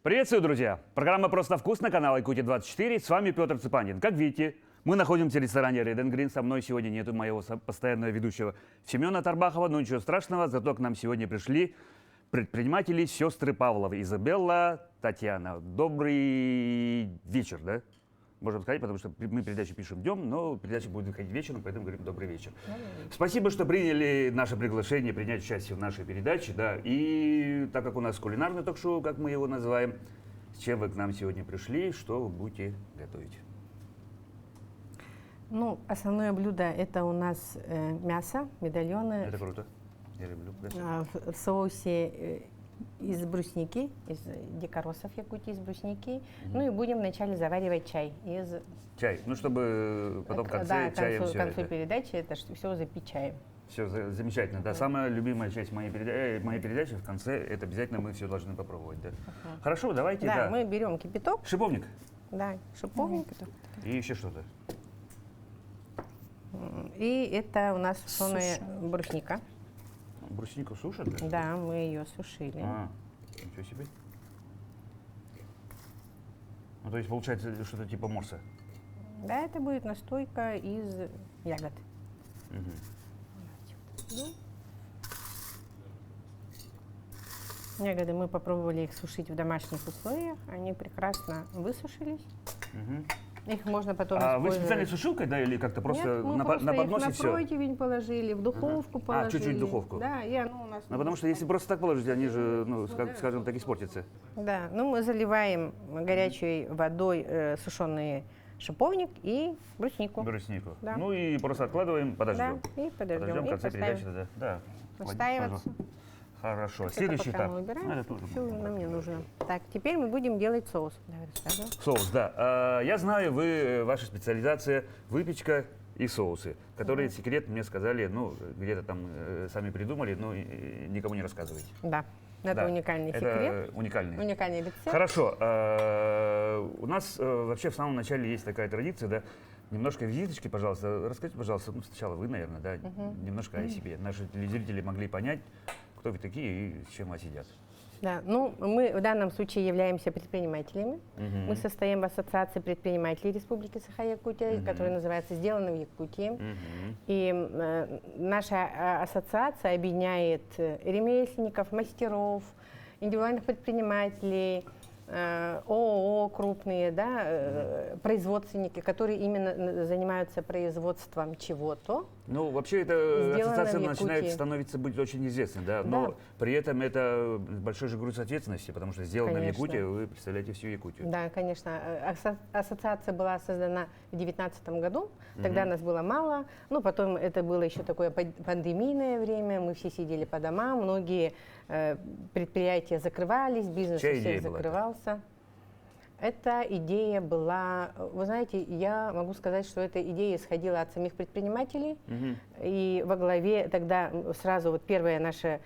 Приветствую, друзья! Программа «Просто вкусно», канал Якутия-24. С вами Петр Цыпанин. Как видите, мы находимся в ресторане Red and Green. Со мной сегодня нету моего постоянного ведущего Семена Тарбахова, но ничего страшного, зато к нам сегодня пришли предприниматели сестры Павловы. Изабелла, Татьяна. Добрый вечер, да? Можем сказать, потому что мы передачу пишем днем, но передача будет выходить вечером, поэтому говорим добрый вечер. Спасибо, что приняли наше приглашение принять участие в нашей передаче, да. И так как у нас кулинарное ток-шоу, как мы его называем, с чем вы к нам сегодня пришли, что вы будете готовить? Ну, основное блюдо это у нас мясо, медальоны. Это круто. Я люблю мясо. В соусе из брусники, из дикоросов Якутии, из брусники. Ну и будем вначале заваривать чай из... Чай, ну чтобы потом в конце чаем все к концу передачи это все запить чаем. Все замечательно, да. Самая любимая часть моей передачи в конце, это обязательно мы все должны попробовать, да. Хорошо, давайте, да. Да, мы берем кипяток. Шиповник. Да, шиповник. И еще что-то. И это у нас сушеная брусника. Бруснику сушат? Да, мы ее сушили. Ничего себе. Ну, то есть получается что-то типа морса? Да, это будет настойка из ягод. Ягоды мы попробовали их сушить в домашних условиях. Они прекрасно высушились. Их можно потом использовать. Вы специальной сушилкой, да, или как-то просто? Нет, мы на просто подносе их все? на противень положили, в духовку положили. Чуть-чуть в духовку? Да, у нас... Ну, потому что если просто так положить, они же, ну, скажем так, испортятся. Да, ну мы заливаем горячей водой сушеный шиповник и бруснику. Бруснику. Да. Ну и просто откладываем, подождем. Да, и подождем. В конце передачи тогда. Да. Настаиваться. Хорошо. Следующий этап. Это тоже все нам не нужно. Так, теперь мы будем делать соус. Давай рассказывай. Соус, да. Я знаю, ваша специализация выпечка и соусы, которые секрет мне сказали, ну, где-то там сами придумали, но никому не рассказывайте. Да. Это уникальный секрет. Уникальный рецепт. Хорошо. У нас вообще в самом начале есть такая традиция, да. Немножко визиточки, пожалуйста. Расскажите, пожалуйста, ну, сначала вы, наверное, да, немножко о себе. Наши телезрители могли понять, кто вы такие и с чем вас едят. Да, ну мы в данном случае являемся предпринимателями. Мы состоим в ассоциации предпринимателей Республики Саха-Якутия, которая называется «Сделано в Якутии». И наша ассоциация объединяет ремесленников, мастеров, индивидуальных предпринимателей, ООО крупные, да, производственники, которые именно занимаются производством чего-то. Ну, вообще, эта ассоциация начинает становиться быть очень известной, да, но при этом это большой же груз ответственности, потому что сделано в Якутии, вы представляете всю Якутию. Да, конечно. Ассоциация была создана в 2019 году, тогда нас было мало, ну, потом это было еще такое пандемийное время, мы все сидели по домам, многие предприятия закрывались, бизнес у всех закрывался. Эта идея была, вы знаете, я могу сказать, что эта идея исходила от самих предпринимателей. И во главе тогда сразу вот первое наше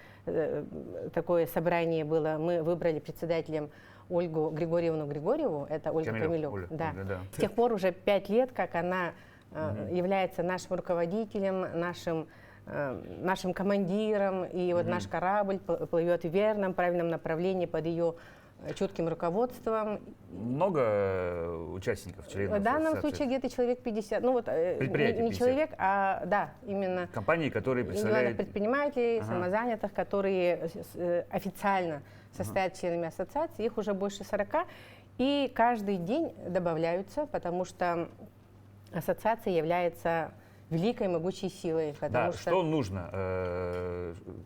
такое собрание было, мы выбрали председателем Ольгу Григорьевну Григорьеву, это Ольга Камилюк. Да. С тех пор уже 5 лет, как она является нашим руководителем, нашим командиром, и вот наш корабль плывет в верном, правильном направлении под ее чутким руководством. Много участников, членов? В данном случае где-то человек 50. Ну вот не 50. человек, а да, именно компании, которые представляют предпринимателей, самозанятых, которые официально состоят членами ассоциации, их уже больше 40. И каждый день добавляются, потому что ассоциация является великой могучей силой. Да, что нужно,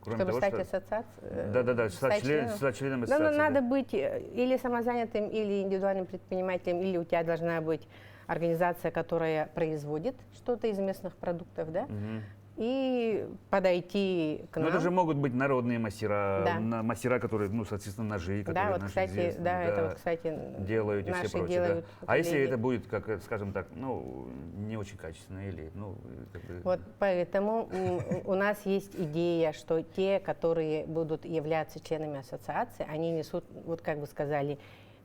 кроме чтобы того, стать что... ассоциацией? стать членом ассоциации. Да, надо быть или самозанятым, или индивидуальным предпринимателем, или у тебя должна быть организация, которая производит что-то из местных продуктов, да? И подойти к нам. Но это же могут быть народные мастера, мастера, которые, ну, соответственно, ножи, которые вот, кстати, это вот, кстати, делают и все прочее. Делают, А если это будет, как, скажем так, ну, не очень качественно или, ну, как бы... Вот поэтому у нас есть идея, что те, которые будут являться членами ассоциации, они несут, вот как вы сказали,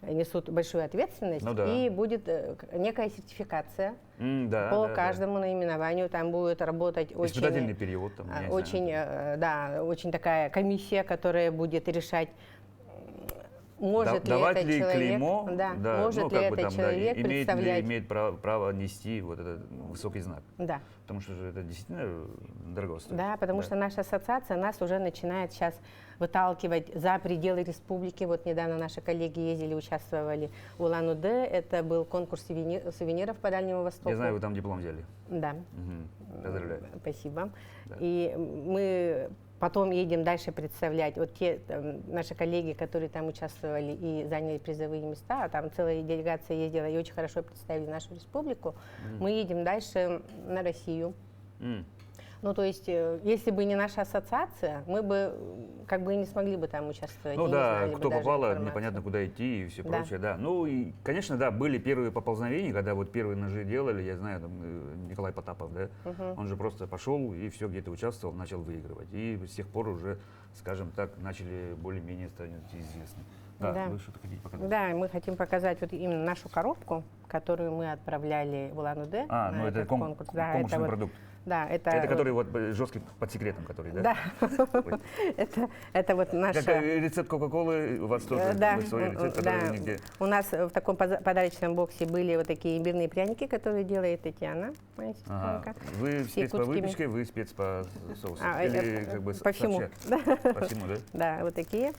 несут большую ответственность, и будет некая сертификация по каждому наименованию. Там будет работать очень... Испытательный период. Там, очень такая комиссия, которая будет решать может ли давать этот ли человек, клеймо, да, да, может ну, ли как бы этот там, да, человек имеет ли представлять, имеет право нести вот этот высокий знак. да. Потому что же это действительно дорого стоит. Да, потому что наша ассоциация нас уже начинает сейчас выталкивать за пределы республики. Вот недавно наши коллеги ездили, участвовали в Улан-Удэ. Это был конкурс сувениров по Дальнему Востоку. Я знаю, вы там диплом взяли. Да. Мгм. Поздравляю. Спасибо. Да. И мы потом едем дальше представлять. Вот те наши коллеги, которые там участвовали и заняли призовые места, а там целая делегация ездила и очень хорошо представили нашу республику, мы едем дальше на Россию. М. Ну, то есть, если бы не наша ассоциация, мы бы как бы и не смогли бы там участвовать. Ну и не да, знали бы кто даже попало, информацию. непонятно куда идти и все Да. прочее, да. Ну и, конечно, да, были первые поползновения, когда вот первые ножи делали, я знаю, там, Николай Потапов, да, он же просто пошел и все где-то участвовал, начал выигрывать. И с тех пор уже, скажем так, начали более-менее становиться известны. Да, Да. вы что-то хотите показать? Да, и мы хотим показать вот именно нашу коробку, которую мы отправляли в Улан-Удэ. А, на ну это этот конкурс. Да, конкурсный это вот, продукт. да, это Это который вот жесткий под секретом, который, да? Да, Ой. это вот наша... Как рецепт Кока-Колы у вас тоже, Да, вы свой рецепт, да. который нигде. У нас в таком подарочном боксе были вот такие имбирные пряники, которые делает Татьяна, моя Ага. сестренка. Вы с спец по якутскими. выпечке, вы спец по соусу. А, Или как бы по всему. сообща? По всему, да? Да, вот такие.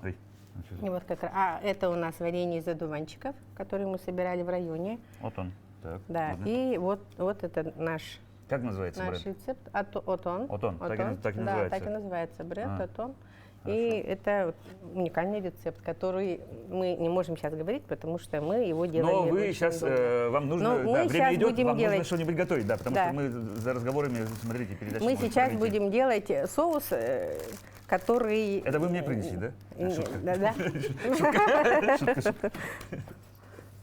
Ой, ну что за- И вот это у нас варенье из одуванчиков, которые мы собирали в районе. Вот он. Так, Да, ладно. и вот это наш Как называется наш бренд? рецепт. Отон. Отон, так и Да, называется. так и называется бренд А, Отон. И это вот уникальный рецепт, который мы не можем сейчас говорить, потому что мы его делали Но вы очень сейчас, долго. вам нужно, Но да, мы время сейчас идет, будем вам нужно делать- что-нибудь готовить, да, потому Да. что мы за разговорами, смотрите, передачу. Мы может сейчас пройти. будем делать соус, который... Это вы мне принесли, да? Да, да.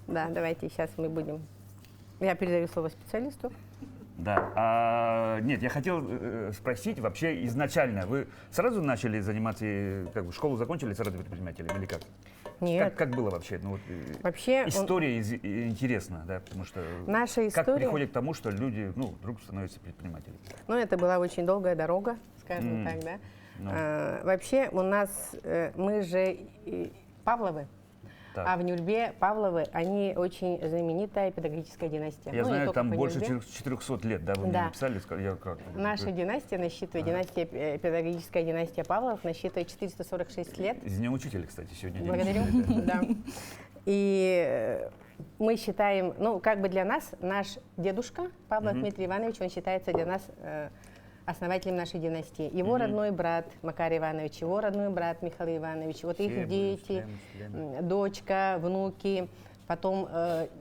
Да, давайте сейчас мы будем... Я передаю слово специалисту. Да. Нет, я хотел спросить, вообще изначально вы сразу начали заниматься, как бы школу закончили сразу предпринимателем или как? Нет, Как было вообще? Ну, вот, вообще... история интересна, да, потому что Наша как история... приходит к тому, что люди, ну, вдруг становятся предпринимателями. Ну, это была очень долгая дорога, скажем М. так, да. Ну. Вообще у нас, мы же Павловы, Так. а в Нюрбе Павловы, они очень знаменитая педагогическая династия. Я Ну, не знаю, только там по больше Нюрбе. 400 лет, да, вы мне Да. написали, я как? Наша династия насчитывает, династия, педагогическая династия Павловых насчитывает 446 лет. С Днем учителя, кстати, сегодня. день Благодарю. учителя, да. Да. И мы считаем, ну, как бы для нас наш дедушка Павлов Дмитрий Иванович, он считается для нас основателем нашей династии. Его родной брат Макар Иванович, его родной брат Михаил Иванович, вот Все их были дети, члены. дочка, внуки, потом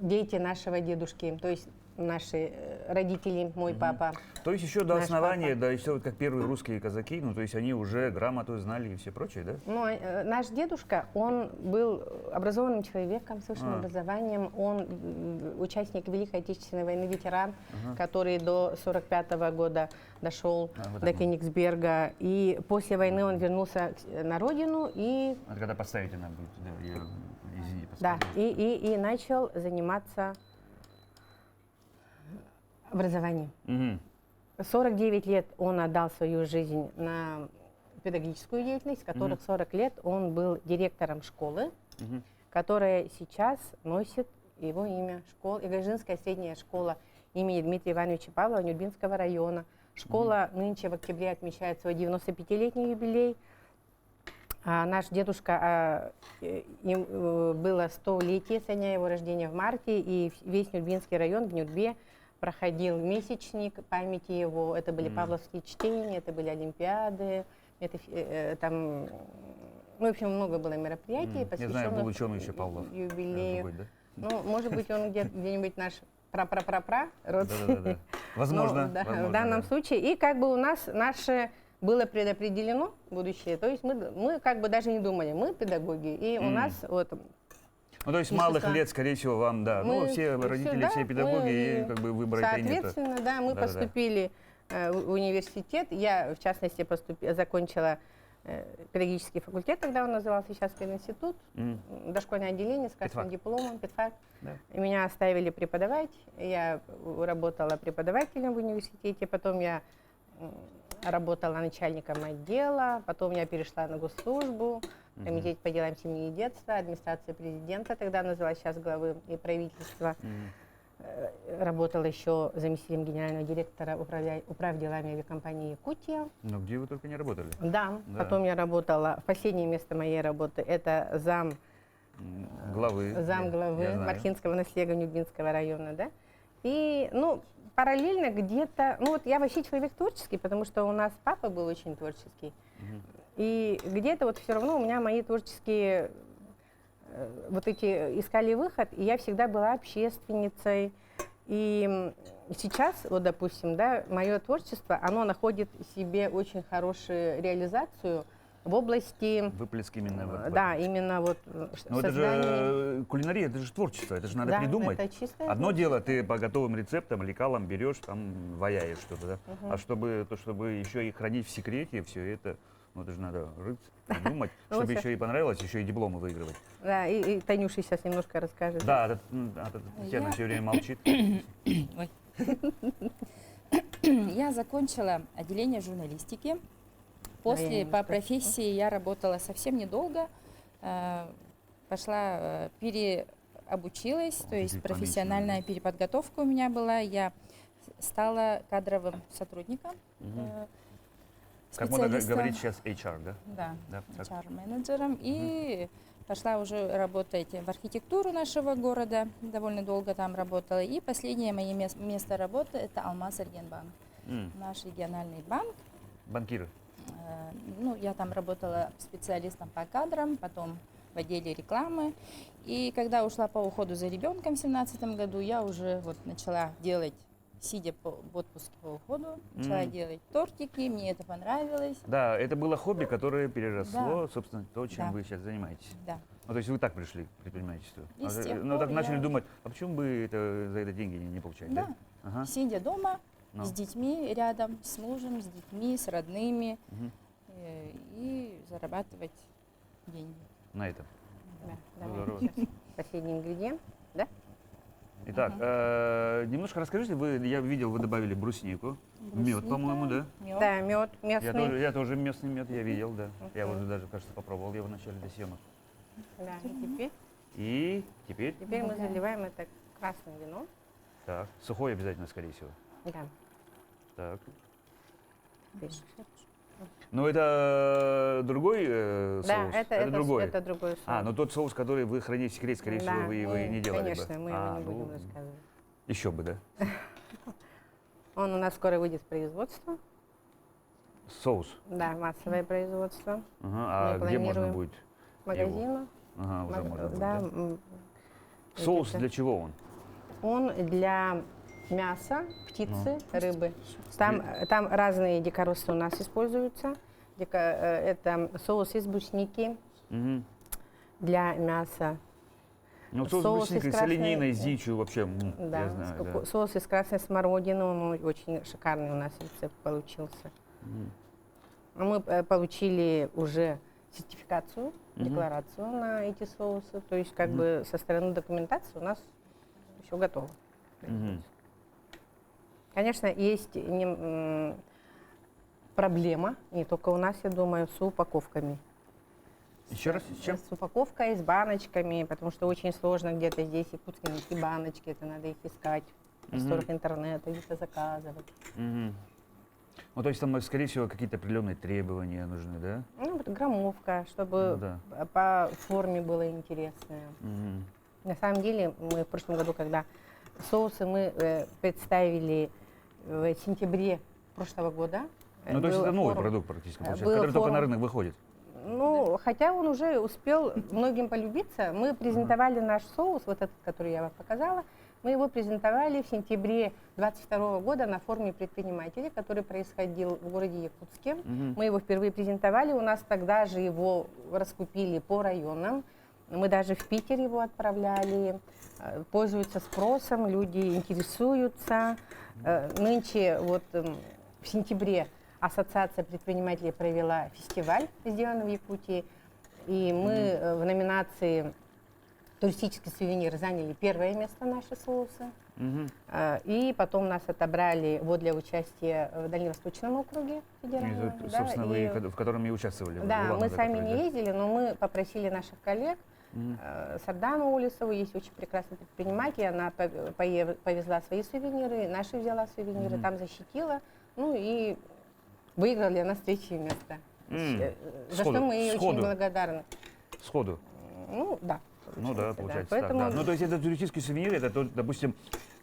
дети нашего дедушки, то есть наши родители, мой папа. То есть еще до Наш основания, папа. да, еще как первые русские казаки, ну, то есть они уже грамоту знали и все прочее, да? Ну, наш дедушка, он был образованным человеком с высшим образованием, он участник Великой Отечественной войны, ветеран, который до 1945 года дошел вот до так вот. Кенигсберга, и после войны он вернулся на родину и, Это когда поставите нам будет, да, я, извини, да, подсказываю. и начал заниматься образованием. Мгм. 49 лет он отдал свою жизнь на педагогическую деятельность, которых 40 лет он был директором школы, Мгм. которая сейчас носит его имя. Игожинская средняя школа имени Дмитрия Ивановича Павлова Нюрбинского района. Школа нынче в октябре отмечает свой 95-летний юбилей. А наш дедушка, им было 100-летие со дня его рождения в марте, и весь Нюрбинский район в Нюрбе проходил месячник памяти его. Это были павловские чтения, это были олимпиады, там, ну, в общем, много было мероприятий, Не знаю, был ученый еще Павлов. юбилею. Другой, да? Ну, может быть, он где-нибудь наш пра-пра-пра-пра родственник. Да. Возможно, Ну, да, возможно, в данном да. случае. И как бы у нас наше было предопределено будущее. То есть мы как бы даже не думали, мы педагоги. И у нас вот... Ну, то есть с малых Естественно. лет, скорее всего, вам, да, ну, все родители, да, все педагоги, мы, и как бы выбора это нет. Соответственно, да, мы Да-да-да. поступили в университет. Я, в частности, закончила педагогический факультет, тогда он назывался, сейчас пединститут, дошкольное отделение с красным Педфак. дипломом, педфак. Да. И меня оставили преподавать. Я работала преподавателем в университете, потом я работала начальником отдела, потом я перешла на госслужбу, Комитет по делам семьи и детства, администрация президента, тогда называлась, сейчас главы и правительства. Работала еще заместителем генерального директора управ делами авиакомпании «Якутия». Ну, где вы только не работали? Да, Да. потом я работала, последнее место моей работы, это зам Главы. Я главы знаю. Мархинского наследия Нюбинского района, да. И, ну, параллельно где-то, ну вот я вообще человек творческий, потому что у нас папа был очень творческий. И где-то вот все равно у меня мои творческие вот эти искали выход, и я всегда была общественницей. И сейчас, вот допустим, да, мое творчество, оно находит в себе очень хорошую реализацию в области, Выплеск именно вот в да, этом. именно вот Но это же кулинария, это же творчество, это же надо Да, придумать. это чистое Одно дело, ты по готовым рецептам, лекалам берешь, там ваяешь что-то, да? А чтобы еще и хранить в секрете все это, ну это же надо рыть, придумать, Ну, чтобы вот еще и понравилось, еще и дипломы выигрывать. Да, и Танюша сейчас немножко расскажет. Да, Татьяна Я- все время молчит. Ой. Я закончила отделение журналистики. После, по немножко. профессии, я работала совсем недолго. Пошла, переобучилась, то есть теперь профессиональная поменьше переподготовка у меня была. Я стала кадровым сотрудником. Как можно специалистом. говорить сейчас HR, да? Да, Да, так. HR-менеджером. И пошла уже работать в архитектуру нашего города. Довольно долго там работала. И последнее мое место работы – это Алмаз-Альгенбанк. Наш региональный банк. Банкиры. Ну, я там работала специалистом по кадрам, потом в отделе рекламы. И когда ушла по уходу за ребенком в 2017 году, я уже вот начала делать, сидя в отпуске по уходу, начала делать тортики, мне это понравилось. Да, это было хобби, которое переросло, Да. собственно, то, чем Да. вы сейчас занимаетесь. Да. Ну, то есть вы так пришли к предпринимательству. И с тех Ну, так пор начали я- думать, а почему бы за это деньги не получать, да? Да. Ага. Сидя дома, Ну. с детьми рядом, с мужем, с детьми, с родными, и зарабатывать деньги. На этом. Да, Здорово. давай сейчас последний ингредиент, да? Итак, немножко расскажите, я видел, вы добавили бруснику, мед, Брусника, по-моему, да? мед. Да, мед местный. Я тоже местный мед, я видел, да. Я уже даже, кажется, попробовал его в начале до съемок. Да, и И теперь, теперь мы Добавляем. заливаем это красным вином. так, сухой обязательно, скорее всего. Да. Так. Видишь? Но это другой Да, соус? это другой? это другой соус. А, но тот соус, который вы храните в секрете, скорее всего, Да, вы его и не делали конечно, бы. мы его не ну, будем рассказывать. Еще бы, да? Он у нас скоро выйдет в производство. Соус. Да, массовое производство. Ага, а Мы где можно планируем будет? Магазину. Ага, уже можно будет, Да, да? Соус где-то. для чего он? Он для мяса, птицы, Ну. рыбы. Там разные дикоросты у нас используются. Это соус из брусники Мгм. для мяса. Ну, соус Соус брусника из с красной- олениной, с дичью вообще, Да, я знаю, да. соус из красной смородины, он очень шикарный у нас рецепт получился. А мы получили уже сертификацию, декларацию на эти соусы. То есть как бы со стороны документации у нас все готово. Мгм. Конечно, есть проблема, не только у нас, я думаю, с упаковками. Еще раз, с чем? С упаковкой, с баночками, потому что очень сложно где-то здесь в Якутске найти баночки, это надо их искать в просторах интернета, где-то заказывать. Мгм. Ну, то есть там, скорее всего, какие-то определенные требования нужны, да? Ну, вот граммовка, чтобы Ну да. по форме было интересное. Мгм. На самом деле, мы в прошлом году, когда соусы мы представили в сентябре прошлого года. Ну, то есть был это новый форум. продукт практически, получается, был который только форум. на рынок выходит. Ну, хотя он уже успел многим полюбиться. Мы презентовали наш соус, вот этот, который я вам показала, мы его презентовали в сентябре 2022 года на форуме предпринимателей, который происходил в городе Якутске. Мы его впервые презентовали, у нас тогда же его раскупили по районам. Мы даже в Питер его отправляли, пользуются спросом, люди интересуются. Нынче вот в сентябре Ассоциация предпринимателей провела фестиваль, сделанный в Якутии, и мы в номинации туристические сувениры заняли первое место наши соусы. Мгм. И потом нас отобрали вот для участия в Дальневосточном округе И, федеральном. да, собственно, вы и- в котором и участвовали. в Да, мы Улан-Удэ, сами который, не да? ездили, но мы попросили наших коллег, Мгм. Сардану Улисову, есть очень прекрасный предприниматель, она повезла свои сувениры, наши взяла сувениры, Мгм. там защитила, ну и выиграла для нас третье место. За Сходу, что мы ей очень сходу. благодарны. Сходу. Ну, да. Ну да, получается Поэтому так. Да. Ну, то есть это туристический сувенир, это, допустим,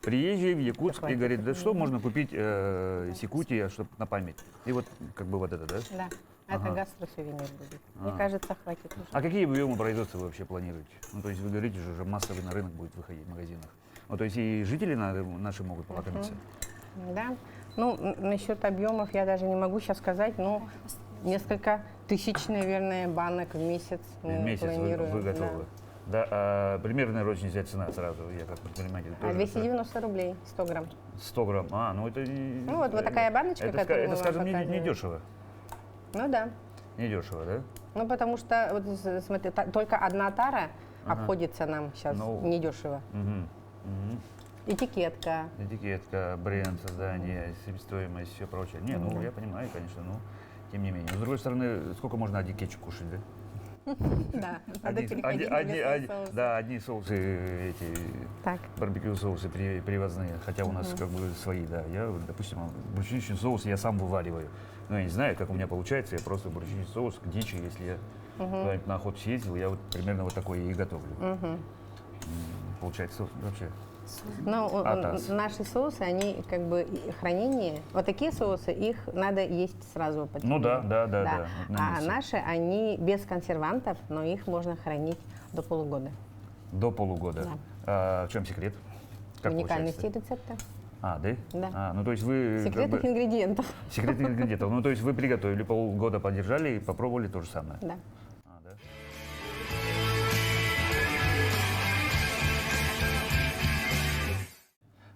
приезжий в Якутск и говорит, да что можно купить из Якутии, чтобы на память? И вот как бы вот это, да? да, Ага. это гастросувенир будет. Мне А. кажется, хватит уже. А какие объемы производства вы вообще планируете? Ну, то есть вы говорите, что уже массовый на рынок будет выходить в магазинах. Ну, то есть и жители наши могут полакомиться. Да. Ну, насчет объемов я даже не могу сейчас сказать, но несколько тысяч, наверное, банок в месяц мы В месяц планируем. вы готовы. Да, а примерно розничная цена сразу, я как предприниматель Да. тоже. 290 рублей 100 грамм. 100 грамм. А, ну это... Ну, вот такая баночка, это, которую это, мы вам скажем, не показываем. дешево. Ну да. Не дешево, да? Ну, потому что, вот смотри, только одна тара Ага. обходится нам сейчас Ну. недешево. Мгм. Мгм. Этикетка. Этикетка, бренд, создание, себестоимость, все прочее. Не, ну я понимаю, конечно, но тем не менее. Но с другой стороны, сколько можно один кетчуп кушать, да? Да, надо переходить на местные соусы. Да, одни соусы, эти Так. барбекю соусы привозные, хотя у нас как бы свои, да. Я, вот, допустим, брусничный соус я сам вывариваю. Ну, я не знаю, как у меня получается, я просто брусничный соус к дичи, если я куда-нибудь на охоту съездил, я вот примерно вот такой и готовлю. Получается вообще. Но Атас. наши соусы, они как бы хранение, вот такие соусы, их надо есть сразу. по Ну да, телу. да, вот на А месте. наши, они без консервантов, но их можно хранить до полугода. До полугода. Да. А в чем секрет? Как Уникальности получается? рецепта, А, да? Да. А, ну то есть вы... как секретных бы- ингредиентов. Секретных ингредиентов. Ну то есть вы приготовили, полгода подержали и попробовали то же самое. Да. А, да?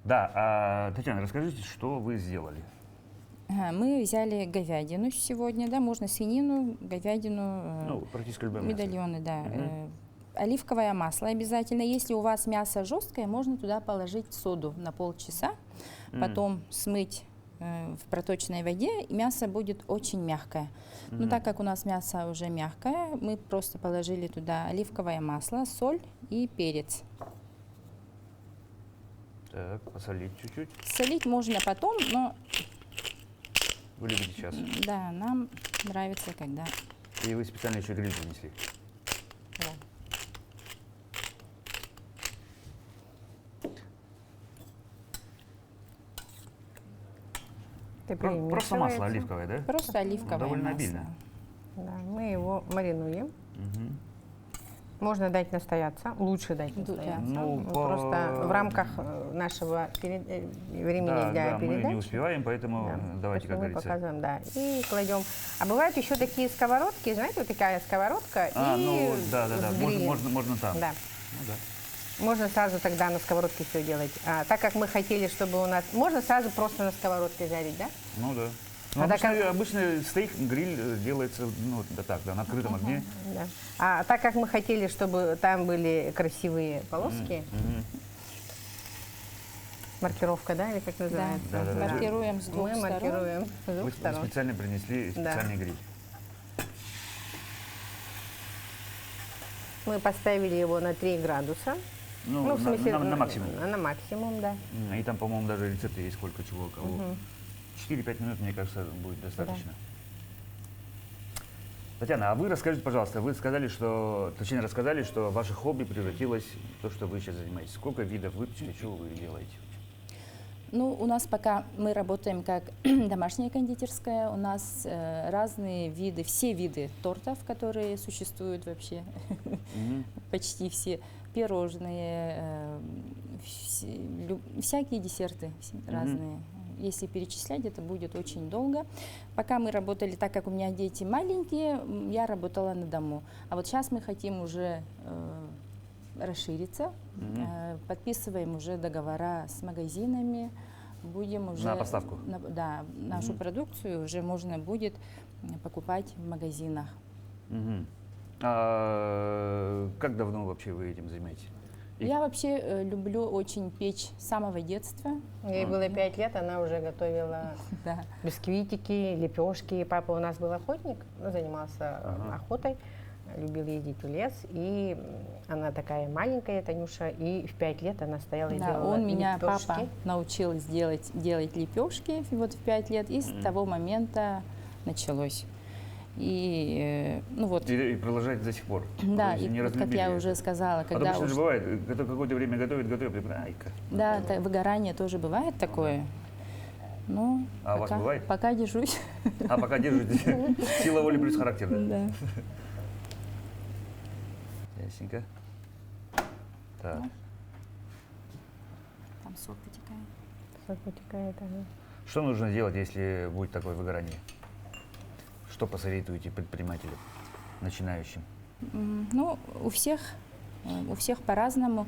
Да, Татьяна, расскажите, что вы сделали? Мы взяли говядину сегодня, да, можно свинину, говядину, Ну, практически любое мясо. медальоны, да. Мгм. Оливковое масло обязательно. Если у вас мясо жесткое, можно туда положить соду на полчаса, потом смыть в проточной воде, и мясо будет очень мягкое. Но так как у нас мясо уже мягкое, мы просто положили туда оливковое масло, соль и перец. Так, посолить чуть-чуть. Солить можно потом, но Вы любите сейчас. да, нам нравится, когда... И вы специально еще гриль принесли. Да. Это Просто масло перемешивается. оливковое, да? Просто оливковое довольно масло. обильно. Да, мы его маринуем. Мгм. Можно дать настояться, лучше дать Да. настояться. Ну, Просто в рамках нашего времени Да, для да, мы передачи. не успеваем, поэтому Да, давайте, как поэтому мы говорится. показываем, да. И кладем. А бывают еще такие сковородки, знаете, вот такая сковородка и Ну, да, с можно, грилем. можно там. Да. Ну, да. Можно сразу тогда на сковородке все делать. Так как мы хотели, чтобы у нас... Можно сразу просто на сковородке жарить, да? Ну да. Ну, А так обычно стейк, гриль делается, ну, да так, да, на открытом огне. Да. А так как мы хотели, чтобы там были красивые полоски, маркировка, да, или как Да, называется? Да, да, да. маркируем с двух Мы сторон. маркируем с Вы двух сторон. специально принесли Да. специальный гриль. Мы поставили его на 3 градуса. Ну, в смысле, на максимум. На максимум, да. И там, по-моему, даже рецепты есть, сколько чего, кого. 4-5 минут, мне кажется, будет достаточно. Татьяна, а вы расскажите, пожалуйста, вы сказали, что, точнее, рассказали, что ваше хобби превратилось в то, что вы сейчас занимаетесь. Сколько видов выпечки, чего вы делаете? Ну, у нас пока мы работаем как домашняя кондитерская, у нас разные виды, все виды тортов, которые существуют вообще, почти все, пирожные, всякие десерты разные. Если перечислять, это будет очень долго. Пока мы работали, так как у меня дети маленькие, я работала на дому. А вот сейчас мы хотим уже расшириться, подписываем уже договора с магазинами, будем уже... На поставку? Да, нашу продукцию уже можно будет покупать в магазинах. Мгм. А как давно вообще вы этим занимаетесь? И- Я вообще люблю очень печь с самого детства. Ей было 5 лет, она уже готовила Да. бисквитики, лепешки. Папа у нас был охотник, ну, занимался охотой, любил ездить в лес. И она такая маленькая, Танюша, и в 5 лет она стояла и Да, делала он меня, лепешки. папа, научил делать лепешки вот в 5 лет, и с того момента началось. И, ну вот, И продолжать до сих пор. да, То есть и не вот как разлюбили я это. уже сказала, А то когда обычно уж, же бывает, когда какое-то время готовит, ай-ка. да, выгорание тоже бывает такое. Ну, А у вас бывает? пока держусь. А пока держитесь. Сила воли плюс характер, да? Да. Ясненько. Так. Там сок вытекает. Всё потекает, ага. Что нужно делать, если будет такое выгорание? Что посоветуете предпринимателям, начинающим? Ну, у всех по-разному.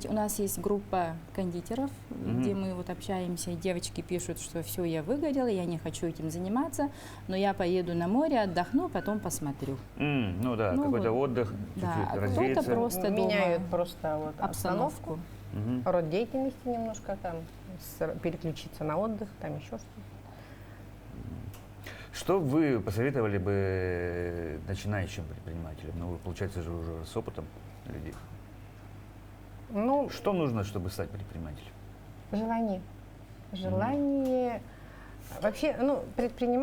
У нас есть группа кондитеров, где мы вот общаемся, и девочки пишут, что все, я выгорела, я не хочу этим заниматься, но я поеду на море, отдохну, потом посмотрю. Ну да, Ну какой-то вот. отдых, Да, чуть-чуть а кто-то развеяться. просто Меняют дома просто вот обстановку, обстановку. род деятельности немножко там, переключиться на отдых, там еще что-то. Что вы посоветовали бы начинающим предпринимателям? Ну, вы, получается же уже с опытом людей. Ну, Что нужно, чтобы стать предпринимателем? желание. Желание. Вообще, ну,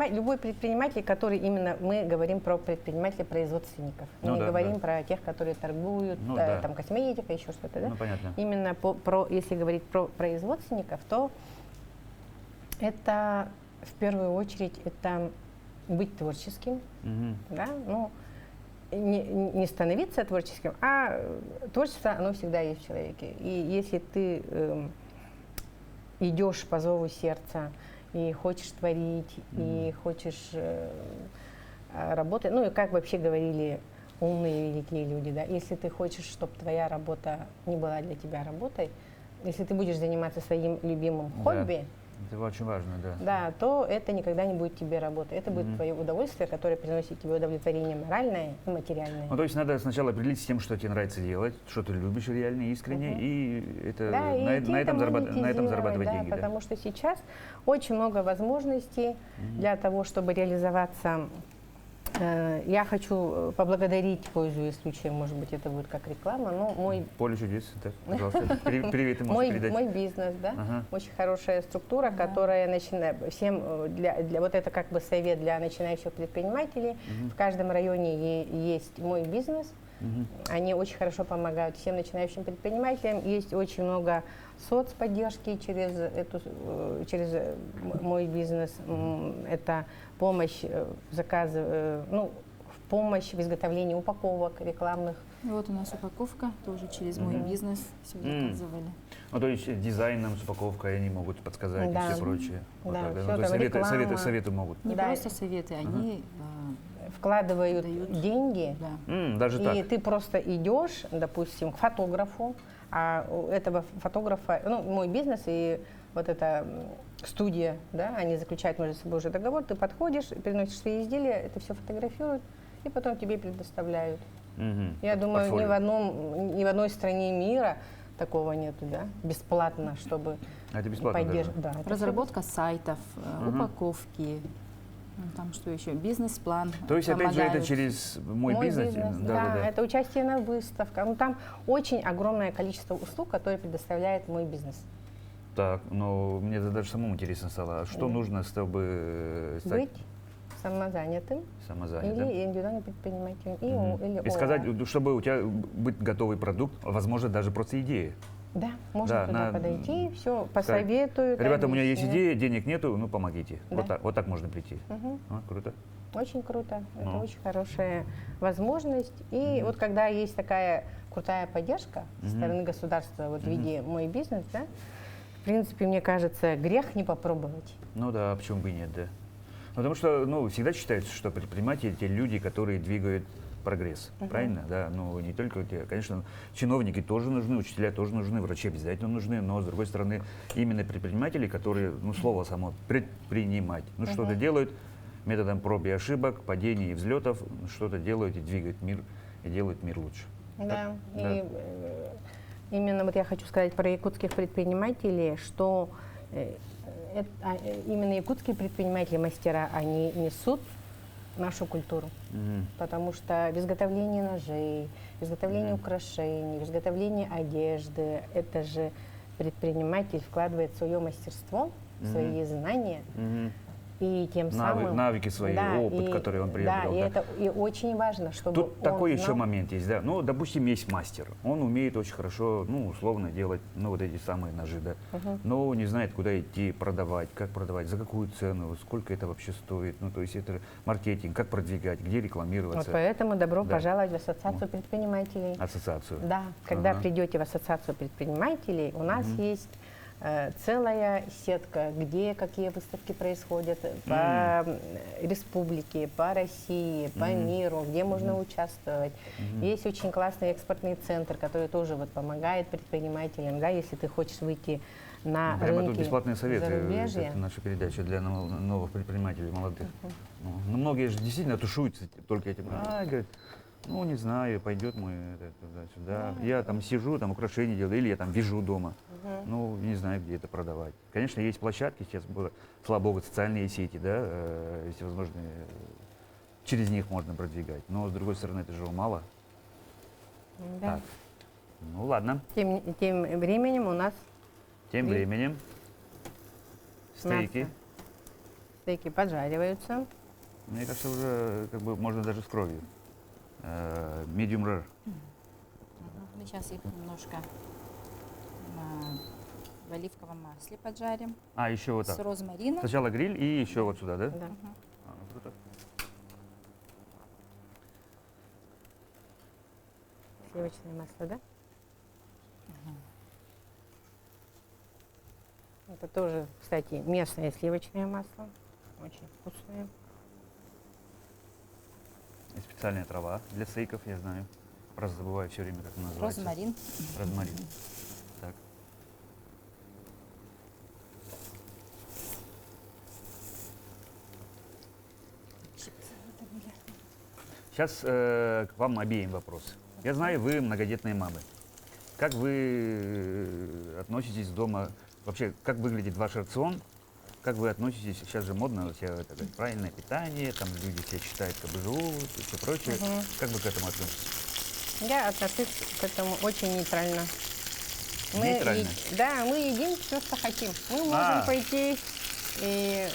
любой предприниматель, который именно, мы говорим про предпринимателей, производственников. Мы Ну не да, говорим да. про тех, которые торгуют, Ну да. там, косметика, еще что-то, да? Ну, понятно. Именно если говорить про производственников, то это в первую очередь это быть творческим, Мгм. да, ну, не становиться творческим, а творчество, оно всегда есть в человеке. И если ты идешь по зову сердца и хочешь творить, и хочешь работать, ну и как вообще говорили умные великие люди, да, если ты хочешь, чтобы твоя работа не была для тебя работой, если ты будешь заниматься своим любимым Да. хобби, Это очень важно, да. да, то это никогда не будет тебе работой. Это будет твое удовольствие, которое приносит тебе удовлетворение моральное и материальное. Ну, то есть надо сначала определить с тем, что тебе нравится делать, что ты любишь реально, искренне, и это, Да, и идти на это этом зарабатывать монетизировать, да, деньги. Да. потому что сейчас очень много возможностей для того, чтобы реализоваться. Я хочу поблагодарить, пользуясь случаем, может быть, это будет как реклама, но мой Поле чудес, так, пожалуйста, привет ты можешь мой передать. бизнес, да, Ага. очень хорошая структура, которая начинает всем для вот это как бы совет для начинающих предпринимателей. В каждом районе есть мой бизнес. Они очень хорошо помогают всем начинающим предпринимателям. Есть очень много соцподдержки через мой бизнес. Это помощь помощь в изготовлении упаковок рекламных. И вот у нас упаковка тоже через мой бизнес все заказывали. Ну, то есть дизайном, с упаковкой они могут подсказать Да. и все прочее. Вот Да, так, всё Ну, то есть там реклама. советы могут. Не Да. просто советы, они Вкладывают Дают. деньги. да. Даже И так. ты просто идешь, допустим, к фотографу, а у этого фотографа, ну, мой бизнес и вот эта студия, да, они заключают между собой уже договор, ты подходишь, приносишь свои изделия, это все фотографируют, и потом тебе предоставляют. Мгм. Я думаю, Портфолио. ни в одной стране мира такого нету, да, бесплатно, чтобы А это бесплатно даже? поддерживать. Да, это всё Разработка сайтов, упаковки, ну, там что еще, бизнес-план. То есть, опять же, это помогают. через мой бизнес? да, это участие на выставках. Ну, там очень огромное количество услуг, которые предоставляет мой бизнес. Так, ну, мне даже самому интересно стало, а что нужно, чтобы стать Быть самозанятым самозанятым? или индивидуальным предпринимателем, или И ООО. сказать, чтобы у тебя быть готовый продукт, возможно, даже просто идея. Да, можно Да, туда подойти, все посоветуют. Ребята, у меня есть объяснят. идея, денег нету, ну помогите. Да. Вот так можно прийти. Круто. Очень круто. Ну. Это очень хорошая возможность. И вот когда есть такая крутая поддержка со стороны государства вот в виде мой бизнес, да, в принципе, мне кажется, грех не попробовать. Ну да, почему бы и нет, да. Потому что, ну, всегда считается, что предприниматели — те люди, которые двигают прогресс, правильно? Да, ну, не только те, конечно, чиновники тоже нужны, учителя тоже нужны, врачи обязательно нужны, но, с другой стороны, именно предприниматели, которые, ну, слово само, предпринимать, ну, что-то делают, методом проб и ошибок, падений и взлетов что-то делают и двигают мир, и делают мир лучше. Да, Да. и именно вот я хочу сказать про якутских предпринимателей, что именно якутские предприниматели, мастера, они несут нашу культуру. Мгм. Потому что в изготовлении ножей, в изготовлении украшений, в изготовлении одежды, это же предприниматель вкладывает свое мастерство, свои знания, Мгм. и тем самым... Навыки свои, опыт, который он приобрел. Да, и да. это и очень важно, чтобы Тут он такой еще знал. момент есть, да. Ну, допустим, есть мастер. Он умеет очень хорошо, ну, условно делать, ну, вот эти самые ножи, да. Но не знает, куда идти, продавать, как продавать, за какую цену, сколько это вообще стоит. Ну, то есть это маркетинг, как продвигать, где Вот рекламироваться. поэтому добро Да. пожаловать в Ассоциацию предпринимателей. Ассоциацию. Да, когда Ага. придете в Ассоциацию предпринимателей, у нас есть целая сетка, где какие выставки происходят по республике, по России, по миру, где можно участвовать. Есть очень классный экспортный центр, который тоже вот помогает предпринимателям, да, если ты хочешь выйти на Прямо рынки тут бесплатные советы, зарубежья. это наша передача для новых предпринимателей, молодых. Ну, многие же действительно тушуются только этим. Говорят, ну, не знаю, пойдет мой туда-сюда. Я там сижу, там украшения делаю, или я там вяжу дома. Ну, не знаю, где это продавать. Конечно, есть площадки, сейчас было, слава богу, социальные сети, да, всевозможные, через них можно продвигать. Но, с другой стороны, это же мало. Да. Так, ну, ладно. Тем временем у нас Тем И- временем стейки. мясо. Стейки поджариваются. Мне кажется, уже как бы можно даже с кровью. Medium rare. Мы сейчас их немножко в оливковом масле поджарим А, еще вот с так. розмарином. Сначала гриль и еще вот сюда, да? Да. А, круто. Сливочное масло, да? Это тоже, кстати, местное сливочное масло. Очень вкусное. И специальная трава для стейков, я знаю. Просто забываю все время, как она называется. Розмарин. Розмарин. Так. Сейчас к вам обеим вопрос. Я знаю, вы многодетные мамы. Как вы относитесь дома, вообще, как выглядит ваш рацион? Как вы относитесь, сейчас же модно, у тебя это, правильное питание, там люди себя считают, как бы живут и все прочее. Как вы к этому относитесь? Я отношусь к этому очень нейтрально. Нейтрально? Да, мы едим все, что хотим. Мы можем А. пойти и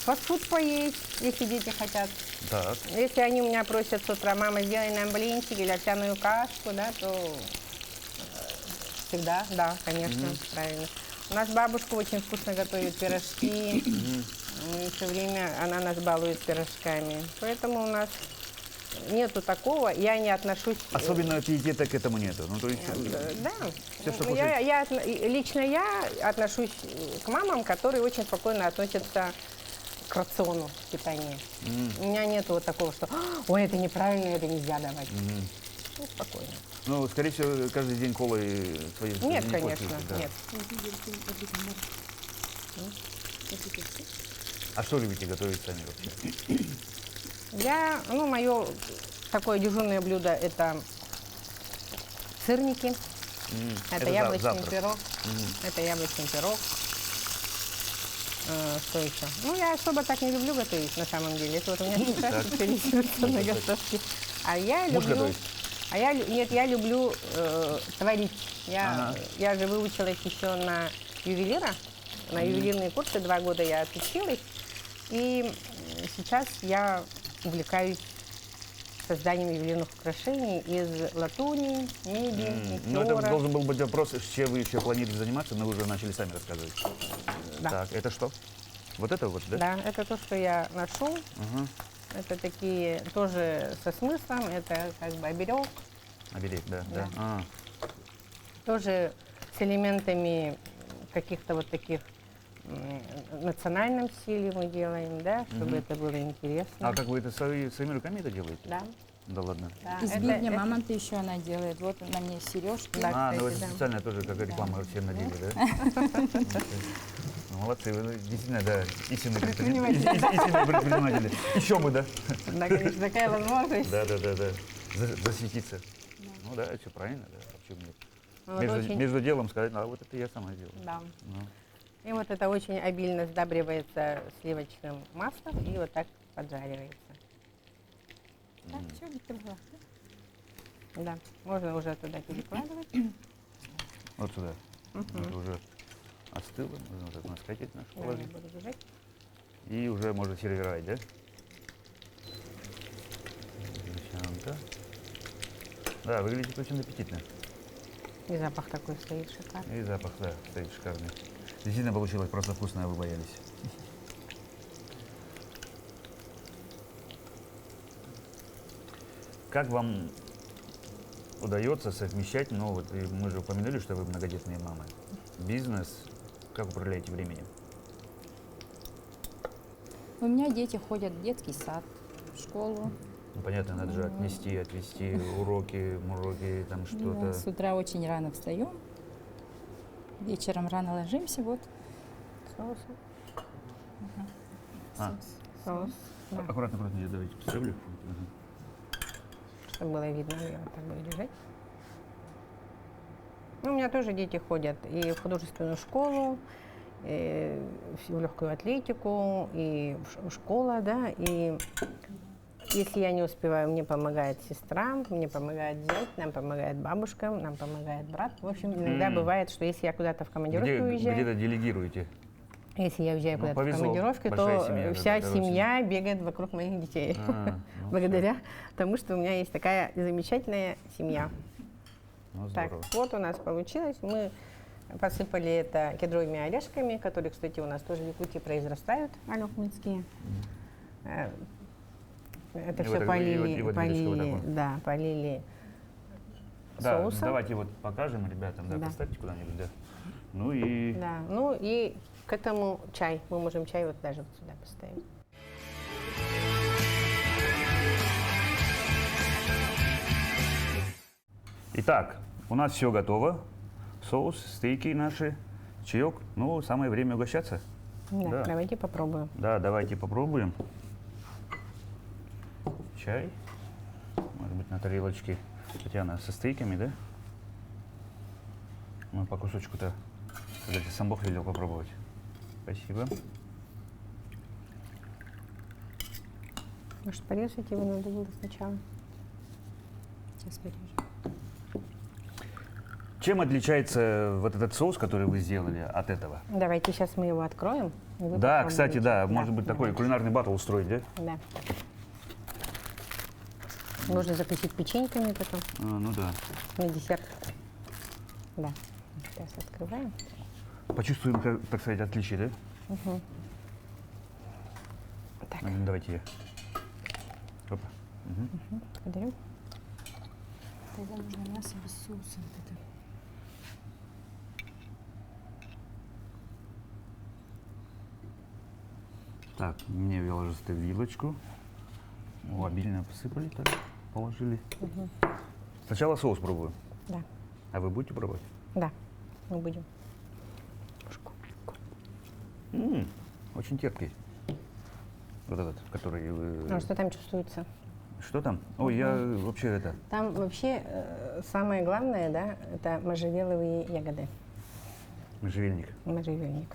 фастфуд поесть, если дети хотят. Так. Если они у меня просят с утра: мама, сделай нам блинчики или овсяную кашку, да, то всегда, да, конечно, правильно. У нас бабушка очень вкусно готовит пирожки. Мы все время, она нас балует пирожками. Поэтому у нас нету такого, я не отношусь... Особенно пиетета к этому нету. Ну, то есть, Да. Всё, что Лично я отношусь к мамам, которые очень спокойно относятся к рациону питания. У меня нет вот такого, что ой, это неправильно, это нельзя давать. Ну, спокойно. ну, скорее всего, каждый день колы свои. Нет, не конечно, пользуетесь, да. нет. А что любите готовить сами вообще? Мое такое дежурное блюдо – это сырники, это яблочный завтрак. пирог, это яблочный пирог. Что еще? Ну, я особо так не люблю готовить, на самом деле. Это вот у меня сестра специализируется на готовке. А я Муж люблю... готовит? Нет, я люблю творить. Я же выучилась еще на ювелира, на ювелирные курсы, 2 года я отучилась. И сейчас я увлекаюсь созданием ювелирных украшений из латуни, меди, Ну, это флора. должен был быть вопрос, с чем вы еще планируете заниматься, но вы уже начали сами рассказывать. Да. Так, это что? Вот это вот, да? Да, это то, что я ношу. Это такие тоже со смыслом, это как бы оберег, Оберег, да. Да. А, тоже с элементами каких-то вот таких национальном стиле мы делаем, да, чтобы это было интересно. а как вы это своими руками это делаете? Да, Да ладно. да. Из Это- бивня это- мамонта еще она делает. Вот на мне сережки. Да. А, ну кстати, это да. специально тоже как реклама все надели, да? Ну молодцы, вы действительно, да, истинные Предприниматели. истинные предприниматели. Еще бы, да? Да, конечно, такая возможность. Да. Засветиться. Ну да, все правильно, да. Почему нет? Ну, вот очень- Между делом сказать, а вот это я сама сделала. Да. Ну. И вот это очень обильно сдабривается сливочным маслом и вот так поджаривается. Так, все, готово. Да, можно уже туда перекладывать. Вот сюда. Это уже остыло, можно вот это на скатерть нашу Да, я положить. буду держать. И уже можно сервировать, да? Зачем-то. Да, выглядит очень аппетитно. И запах такой стоит шикарный. И запах, да, стоит шикарный. Действительно получилось просто вкусно, а вы боялись. Как вам удается совмещать, ну вот и мы же упомянули, что вы многодетные мамы, бизнес, как управляете временем? У меня дети ходят в детский сад, в школу. Ну, понятно, надо же отвезти, уроки, муроки, там Да, что-то. с утра очень рано встаем, вечером рано ложимся, вот. Соусом. А. Соус. Да. Аккуратно, я давайте поставлю. Чтобы было видно, я вот так буду держать. Ну, у меня тоже дети ходят и в художественную школу, и в легкую атлетику, и в школа, да, и если я не успеваю, мне помогает сестра, мне помогает зять, нам помогает бабушка, нам помогает брат. В общем, иногда бывает, что если я куда-то в командировку уезжаю, Где-то делегируете. если я уезжаю Ну, куда-то в повезло. командировке, Большая то семья, вся да, семья бегает вокруг моих детей. Ну, Благодаря тому, что у меня есть такая замечательная семья. Ну, Так, здорово. вот у нас получилось. Мы посыпали это кедровыми орешками, которые, кстати, у нас тоже в Якутии произрастают, алёкминские. Это И все вот полили, и вот полили, вот такое. да, полили Да, соусом. давайте вот покажем ребятам, да, Да. поставьте куда-нибудь, да. Ну и Да, ну и к этому чай. Мы можем чай вот даже вот сюда поставить. итак, у нас все готово. Соус, стейки наши, чаек. Ну, самое время угощаться. Да, Да. давайте попробуем. Да, давайте попробуем. Чай. Может быть, на тарелочке. Татьяна, со стейками, да? Ну, по кусочку-то. Кстати, сам Бог велел попробовать. Спасибо. Может, порезать его надо было сначала? Сейчас порежу. Чем отличается вот этот соус, который вы сделали, от этого? Давайте сейчас мы его откроем. и вы Да, попробуете. кстати, да, может быть такой давайте. кулинарный батл устроить, да? Да. Можно закусить печеньками потом Ну да. на десерт. Да. Сейчас открываем. Почувствуем, так сказать, отличие, да? Так, Давайте я. Опа. благодарю. Тогда нужно мясо без соуса. Вот это. Так, мне выложите вилочку. О, обильно посыпали, так, положили. Сначала соус пробую. Да. А вы будете пробовать? Да, мы будем. Очень терпкий. Вот этот, который вы... А что там чувствуется? Что там? Ой, я вообще это... Там вообще самое главное, да, это можжевеловые ягоды. Можжевельник. Можжевельник.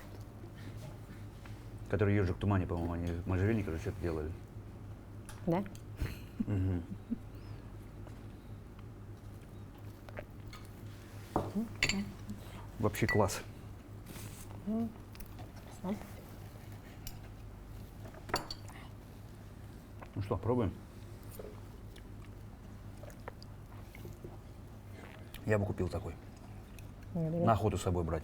Который ежик в тумане, по-моему, они можжевельник уже что-то делали. Да? Вообще класс. Ну что, пробуем? Я бы купил такой. На охоту с собой брать.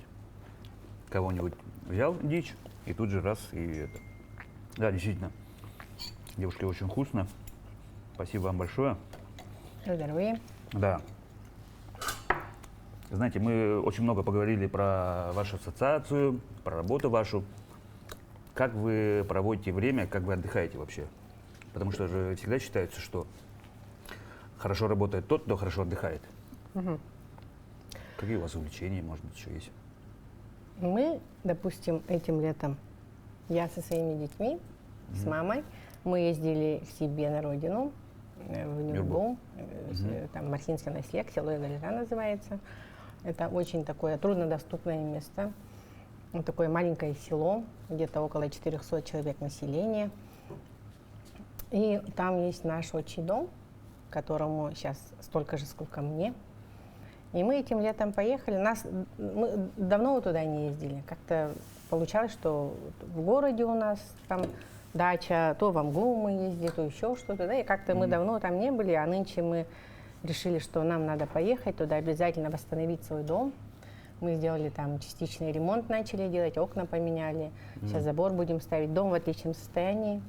Кого-нибудь взял дичь, и тут же раз, и это. Да, действительно. Девушки, очень вкусно. Спасибо вам большое. Здоровье. Да. Знаете, мы очень много поговорили про вашу ассоциацию, про работу вашу. Как вы проводите время, как вы отдыхаете вообще? Потому что же всегда считается, что хорошо работает тот, кто хорошо отдыхает. Какие у вас увлечения, может быть, еще есть? Мы, допустим, этим летом, я со своими детьми, с мамой, мы ездили к себе на родину, в Нюрбу, там Мархинский наслег, село Игалира называется. Это очень такое труднодоступное место. Вот такое маленькое село, где-то около 400 человек населения. И там есть наш отчий дом, которому сейчас столько же, сколько мне. И мы этим летом поехали. Мы давно туда не ездили. Как-то получалось, что в городе у нас там дача, то в Амглу мы ездили, то еще что-то. Да? И как-то мы давно там не были, а нынче мы решили, что нам надо поехать туда, обязательно восстановить свой дом. Мы сделали там частичный ремонт, начали делать, окна поменяли. Сейчас забор будем ставить. Дом в отличном состоянии.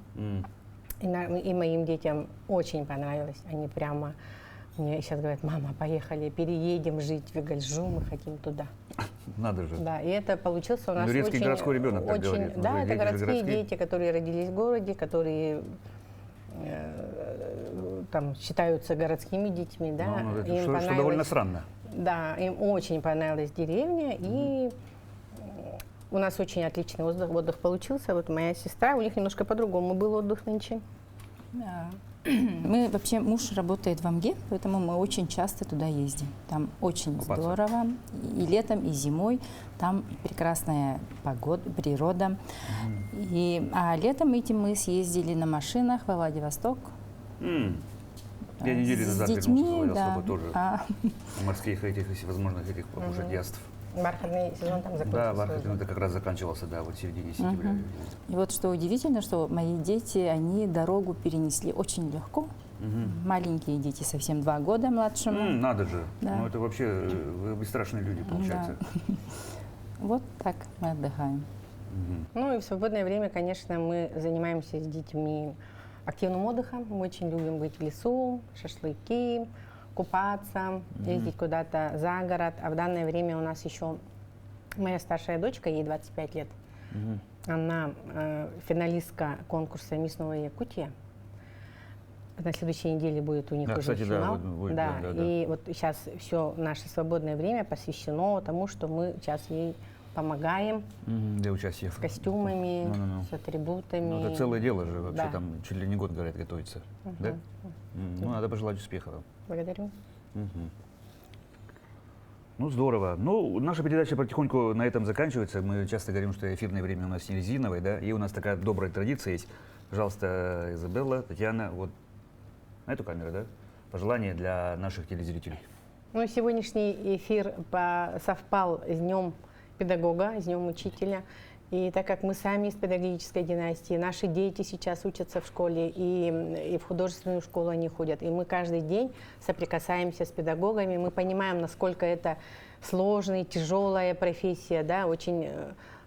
И моим детям очень понравилось. Они прямо мне сейчас говорят: мама, поехали, переедем жить в Игальжу, мы хотим туда. Надо же. Да, и это получился у нас Турецкий очень... городской ребенок так говорит. Да, Уже это городские городские. дети, которые родились в городе, которые там считаются городскими детьми, да. Ну, это Им что довольно понравилось- странно. Да, им очень понравилась деревня, и у нас очень отличный отдых получился. Вот моя сестра, у них немножко по-другому был отдых нынче. Да. Мы вообще, муж работает в Амге, поэтому мы очень часто туда ездим. Там очень Купаться. здорово. И летом, и зимой. Там прекрасная погода, природа. А летом этим мы съездили на машинах во Владивосток. Я неделю С назад детьми, вернулся, да. чтобы тоже морских этих и всевозможных этих путешествий. Бархатный сезон там закончился. Да, бархатный, это как раз заканчивался, да, вот в середине сентября. И вот что удивительно, что мои дети, они дорогу перенесли очень легко. Маленькие дети, совсем 2 года младшему. Надо же. Да. Ну это вообще вы бесстрашные люди, получается. Вот так мы отдыхаем. Ну и в свободное время, конечно, мы занимаемся с детьми активным отдыхом. Мы очень любим быть в лесу, шашлыки, купаться, ездить куда-то за город. А в данное время у нас еще моя старшая дочка, ей 25 лет. Она финалистка конкурса «Мисс Новая Якутия». На следующей неделе будет у них Да, уже кстати, да, финал. будет, Да, да, да. и вот сейчас все наше свободное время посвящено тому, что мы сейчас ей помогаем Для участия. с костюмами, Ну-ну-ну. с атрибутами. Ну, это целое дело же вообще, Да. там чуть ли не год, говорят, готовится. Да? Ну, надо пожелать успеха вам. Благодарю. Ну, здорово. Ну, наша передача потихоньку на этом заканчивается. Мы часто говорим, что эфирное время у нас не резиновое, да, и у нас такая добрая традиция есть. Пожалуйста, Изабелла, Татьяна, вот на эту камеру, да, пожелания для наших телезрителей. Ну, сегодняшний эфир совпал с Днем педагога, с Днем учителя. И так как мы сами из педагогической династии, наши дети сейчас учатся в школе, и в художественную школу они ходят, и мы каждый день соприкасаемся с педагогами, мы понимаем, насколько это сложная, тяжелая профессия, да,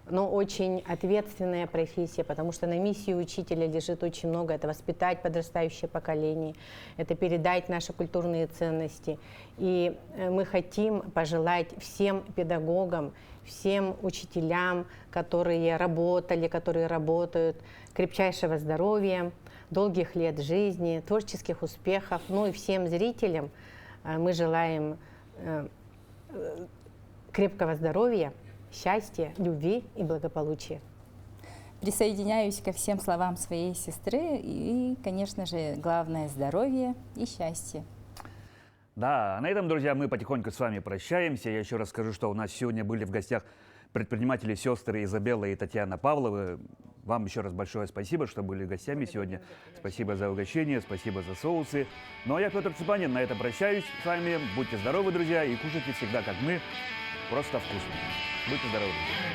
но очень ответственная профессия, потому что на миссии учителя лежит очень много. Это воспитать подрастающее поколение, это передать наши культурные ценности. И мы хотим пожелать всем педагогам, всем учителям, которые работали, которые работают, крепчайшего здоровья, долгих лет жизни, творческих успехов. Ну и всем зрителям мы желаем крепкого здоровья, счастья, любви и благополучия. Присоединяюсь ко всем словам своей сестры и, конечно же, главное – здоровье и счастье. Да, на этом, друзья, мы потихоньку с вами прощаемся. Я еще раз скажу, что у нас сегодня были в гостях предприниматели сестры Изабелла и Татьяна Павловы. Вам еще раз большое спасибо, что были гостями сегодня. Спасибо за угощение, спасибо за соусы. Ну а я, Петр Цыпанин, на этом прощаюсь с вами. Будьте здоровы, друзья, и кушайте всегда, как мы, просто вкусно. Будьте здоровы, друзья.